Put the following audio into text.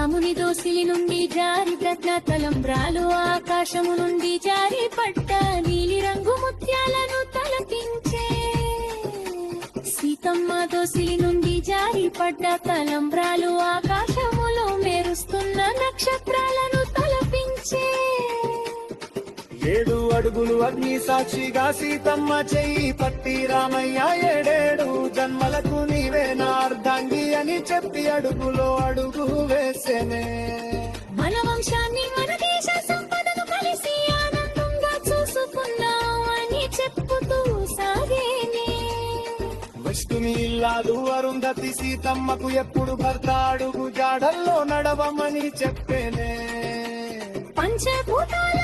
రాముని దోసిలి నుండి జారి రత్న తలంబ్రాలు ఆకాశము నుండి జారి పట్ట నీలి రంగు ముత్యాలను తలపించే సీతమ్మ దోసిలి నుండి జారి పడ్డ తలంబ్రాలు ఆకాశములో మెరుస్తున్న నక్షత్రాలను తలపించే 7 అడుగులు అగ్ని సాక్షిగా సీతమ్మ చెయ్యి పట్టి రామయ్య 7 జన్మలకు నీవే నా అర్ధాంగి అని చెప్పి అడుగులో అడుగు వేసేనే మన వంశాన్ని మన దేశ సంపదను కలిసి ఆనందంగా చూసుకున్నాం అని చెప్పుతూ సాగేనే విష్ణుని ఇల్లాలు అరుంధతి సీతమ్మకు ఎప్పుడు భర్త అడుగు జాడల్లో నడవమని చెప్పేనే పంచభూతాల